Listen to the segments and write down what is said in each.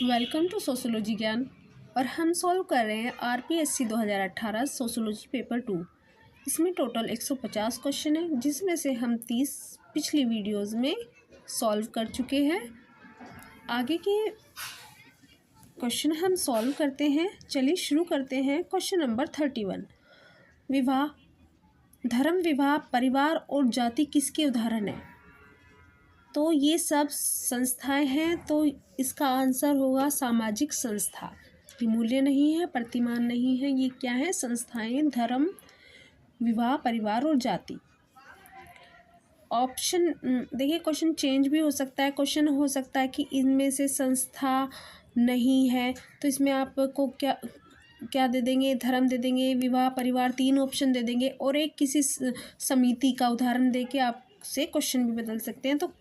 Welcome to sociology ज्ञान। और हम सॉल्व कर रहे हैं आरपीएससी 2018 सोशोलॉजी पेपर 2। इसमें टोटल 150 क्वेश्चन है, जिसमें से हम 30 पिछली वीडियोस में सॉल्व कर चुके हैं। आगे के क्वेश्चन हम सॉल्व करते हैं। चलिए शुरू करते हैं। Question number 31। विवाह, धर्म, विवाह, परिवार और जाति किसके उदाहरण हैं? तो ये सब संस्थाएं हैं, तो इसका आंसर होगा सामाजिक संस्था। ये मूल्य नहीं है, प्रतिमान नहीं है, ये क्या है? संस्थाएं, धर्म, विवाह, परिवार और जाति। ऑप्शन देखिए, क्वेश्चन चेंज भी हो सकता है। क्वेश्चन हो सकता है कि इनमें से संस्था नहीं है, तो इसमें आपको क्या क्या दे देंगे? धर्म दे देंगे, विवाह, परिवार, 3 ऑप्शन दे देंगे और एक किसी समिति का उदाहरण देके आप से क्वेश्चन भी बदल सकते हैं। तो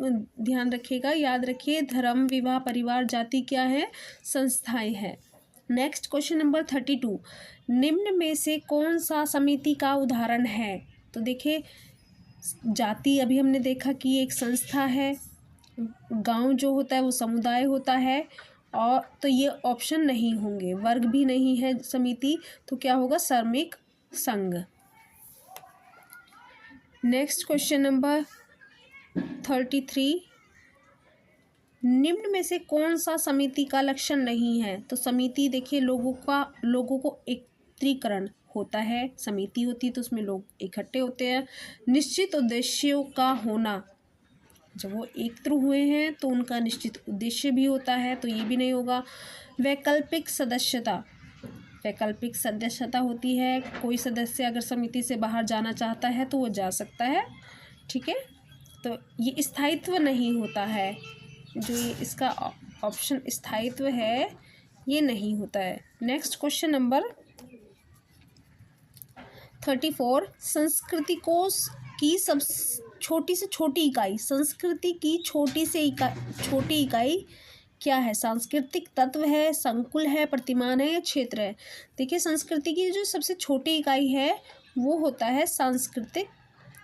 ध्यान रखिएगा, याद रखिए, धर्म, विवाह, परिवार, जाति क्या है? संस्थाएं हैं। Next question number 32। निम्न में से कौन सा समिति का उदाहरण है? तो देखिए, जाति अभी हमने देखा कि एक संस्था है, गांव जो होता है वो समुदाय होता है, और तो ये ऑप्शन नहीं होंगे। वर्ग भी नहीं है समिति, तो क्या होगा? श्रमिक संघ। Next question number 33। निम्न में से कौन सा समिति का लक्षण नहीं है? तो समिति देखिए, लोगों को एकत्रीकरण होता है। समिति होती है तो उसमें लोग इकट्ठे होते हैं। निश्चित उद्देश्यों का होना, जब वो एकत्र हुए हैं तो उनका निश्चित उद्देश्य भी होता है, तो ये भी नहीं होगा। वैकल्पिक सदस्यता, वैकल्पिक सदस्यता होती है, कोई सदस्य अगर समिति से बाहर जाना चाहता है तो वो जा सकता है, ठीक है। तो ये स्थायित्व नहीं होता है, जो ये इसका ऑप्शन स्थायित्व है ये नहीं होता है। Next question number 34। संस्कृति कोश की सब छोटी से छोटी इकाई, संस्कृति की छोटी इकाई क्या है? सांस्कृतिक तत्व है, संकुल है, प्रतिमान है या क्षेत्र है? देखिए, संस्कृति की जो सबसे छोटी इकाई है वो होता है सांस्कृतिक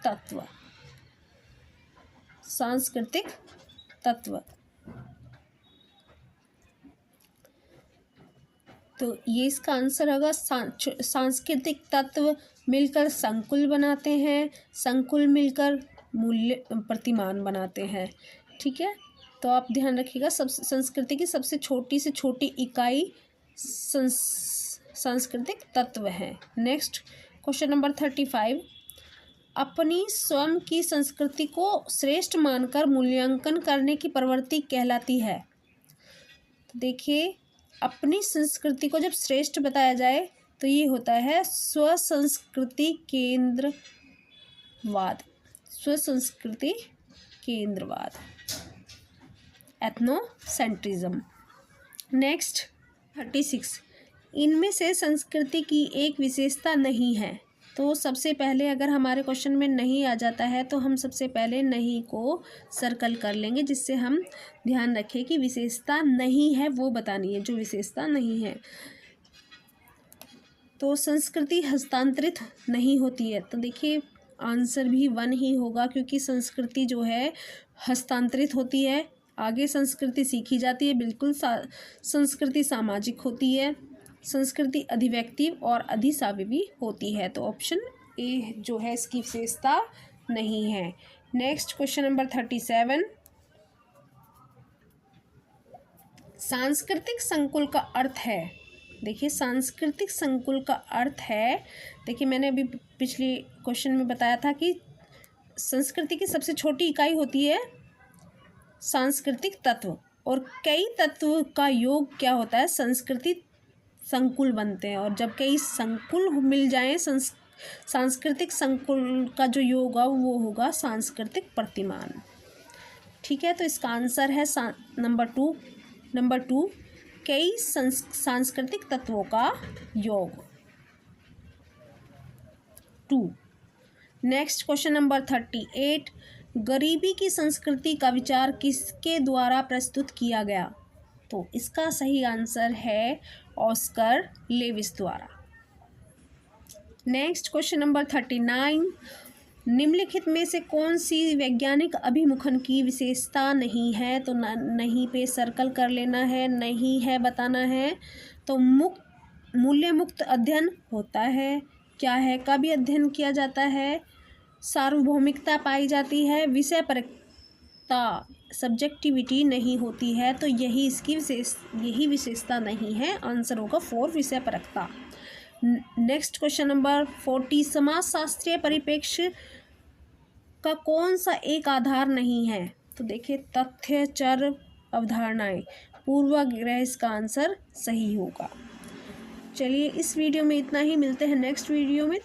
तत्व। सांस्कृतिक तत्व, तो ये इसका आंसर होगा। सांस्कृतिक तत्व मिलकर संकुल बनाते हैं, संकुल मिलकर मूल्य प्रतिमान बनाते हैं, ठीक है। तो आप ध्यान रखिएगा, संस्कृति की सबसे छोटी से छोटी इकाई सांस्कृतिक तत्व है। Next question number 35। अपनी स्वयं की संस्कृति को श्रेष्ठ मानकर मूल्यांकन करने की प्रवृत्ति कहलाती है। तो देखिए, अपनी संस्कृति को जब श्रेष्ठ बताया जाए तो ये होता है स्वसंस्कृति केंद्रवाद। स्वसंस्कृति केंद्रवाद, एथनोसेंट्रिज्म। नेक्स्ट 36। इनमें से संस्कृति की एक विशेषता नहीं है। तो सबसे पहले अगर हमारे क्वेश्चन में नहीं आ जाता है तो हम सबसे पहले नहीं को सर्कल कर लेंगे, जिससे हम ध्यान रखें कि विशेषता नहीं है वो बतानी है, जो विशेषता नहीं है। तो संस्कृति हस्तांतरित नहीं होती है, तो देखिए आंसर भी 1 ही होगा, क्योंकि संस्कृति जो है हस्तांतरित होती है, आगे संस्कृति सीखी जाती है। बिल्कुल, संस्कृति सामाजिक होती है, संस्कृति अधिव्यक्ति और अधिसाविवी होती है। तो ऑप्शन ए जो है इसकी विशेषता नहीं है। Next question number 37। सांस्कृतिक संकुल का अर्थ है। देखिए, सांस्कृतिक संकुल का अर्थ है, देखिए मैंने अभी पिछले क्वेश्चन में बताया था कि संस्कृति की सबसे छोटी इकाई होती है सांस्कृतिक तत्व, और कई तत्व का योग क्या होता है? संस्कृति संकुल बनते हैं, और जब कई संकुल मिल जाएं, सांस्कृतिक संकुल का जो योग होगा वो होगा सांस्कृतिक प्रतिमान, ठीक है। तो इसका आंसर है नंबर 2 कई सांस्कृतिक तत्वों का योग, 2। Next question number 38। गरीबी की संस्कृति का विचार किसके द्वारा प्रस्तुत किया गया? तो इसका सही आंसर है ऑस्कर लेविस द्वारा। Next question number 39। निम्नलिखित में से कौन सी वैज्ञानिक अभिमुखन की विशेषता नहीं है? तो नहीं पे सर्कल कर लेना है, नहीं है बताना है। तो मूल्य मुक्त अध्ययन होता है, क्या है, कभी अध्ययन किया जाता है, सार्वभौमिकता पाई जाती है, विषय परकता सब्जेक्टिविटी नहीं होती है। तो यही विशेषता नहीं है। आंसर होगा 4 विषय परकता। नेक्स्ट क्वेश्चन नंबर 40, समाजशास्त्रीय परिप्रेक्ष्य का कौन सा एक आधार नहीं है? तो देखिए तथ्य, चर, अवधारणाएं, पूर्वाग्रह इसका आंसर सही होगा। चलिए इस वीडियो में इतना ही, मिलते हैं नेक्स्ट वीडियो में।